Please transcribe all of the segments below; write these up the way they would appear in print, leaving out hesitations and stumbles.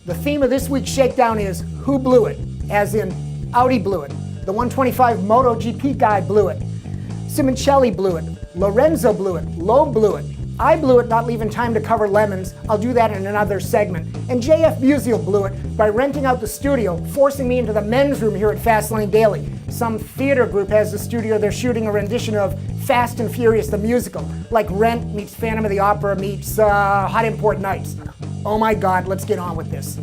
The theme of this week's Shakedown is who blew it, as in Audi blew it, the 125 MotoGP guy blew it, Simoncelli blew it, Lorenzo blew it, Loeb blew it, I blew it not leaving time to cover lemons, I'll do that in another segment, and JF Musial blew it by renting out the studio, forcing me into the men's room here at Fastlane Daily. Some theater group has the studio, they're shooting a rendition of Fast and Furious the musical, like Rent meets Phantom of the Opera meets Hot Import Nights. Oh my God, let's get on with this.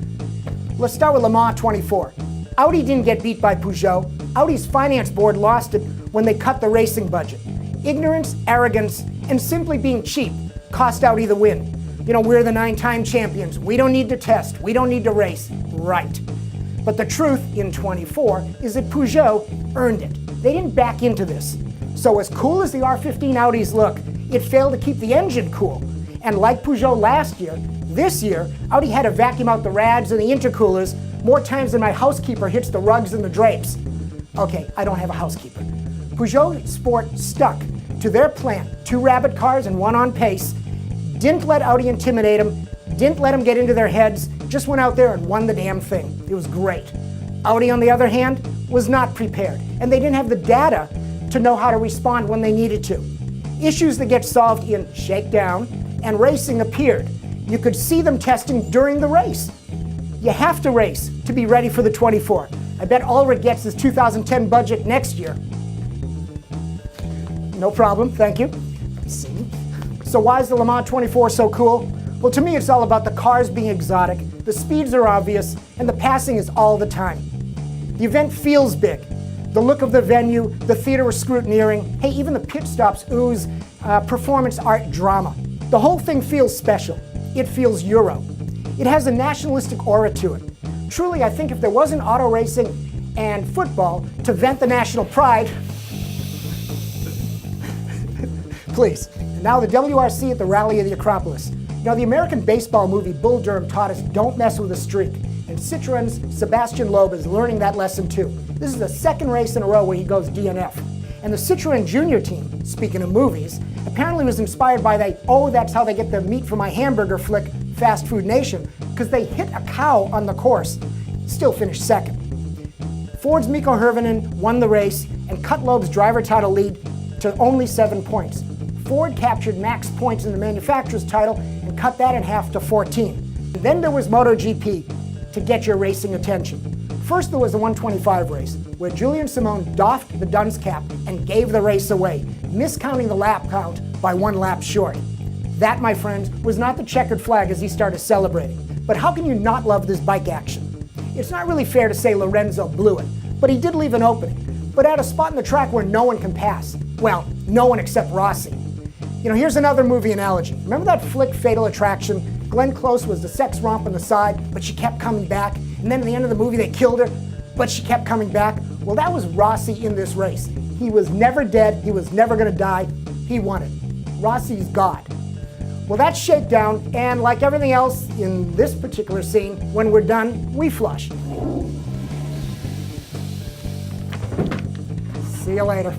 Let's start with Le Mans 24. Audi didn't get beat by Peugeot. Audi's finance board lost it when they cut the racing budget. Ignorance, arrogance, and simply being cheap cost Audi the win. You know, we're the 9-time champions. We don't need to test. We don't need to race. Right. But the truth in 24 is that Peugeot earned it. They didn't back into this. So as cool as the R15 Audis look, it failed to keep the engine cool. And like Peugeot last year, this year, Audi had to vacuum out the rads and the intercoolers more times than my housekeeper hits the rugs and the drapes. Okay, I don't have a housekeeper. Peugeot Sport stuck to their plan, 2 rabbit cars and 1 on pace, didn't let Audi intimidate them, didn't let them get into their heads, just went out there and won the damn thing. It was great. Audi, on the other hand, was not prepared, and they didn't have the data to know how to respond when they needed to. Issues that get solved in Shakedown and racing appeared. You could see them testing during the race. You have to race to be ready for the 24. I bet Ulrich gets his 2010 budget next year. No problem, thank you. See? So why is the Le Mans 24 so cool? Well, to me, it's all about the cars being exotic, the speeds are obvious, and the passing is all the time. The event feels big. The look of the venue, the theater was scrutineering, hey, even the pit stops ooze performance art drama. The whole thing feels special. It feels Euro. It has a nationalistic aura to it. Truly, I think if there wasn't auto racing and football to vent the national pride, please. And now the WRC at the Rally of the Acropolis. You know, the American baseball movie Bull Durham taught us don't mess with a streak. And Citroen's Sebastian Loeb is learning that lesson too. This is the 2nd race in a row where he goes DNF. And the Citroen Junior team, speaking of movies, apparently was inspired by the "oh, that's how they get the meat for my hamburger" flick, Fast Food Nation, because they hit a cow on the course, still finished 2nd. Ford's Mikko Hirvonen won the race and cut Loeb's driver title lead to only 7 points. Ford captured max points in the manufacturer's title and cut that in half to 14. And then there was MotoGP to get your racing attention. First there was the 125 race, where Julian Simon doffed the dunce cap and gave the race away, miscounting the lap count by 1 lap short. That, my friends, was not the checkered flag as he started celebrating. But how can you not love this bike action? It's not really fair to say Lorenzo blew it, but he did leave an opening, but at a spot in the track where no one can pass. Well, no one except Rossi. You know, here's another movie analogy. Remember that flick Fatal Attraction? Glenn Close was the sex romp on the side, but she kept coming back. And then at the end of the movie, they killed her, but she kept coming back. Well, that was Rossi in this race. He was never dead. He was never going to die. He won it. Rossi's God. Well, that's Shakedown, and like everything else in this particular scene, when we're done, we flush. See you later.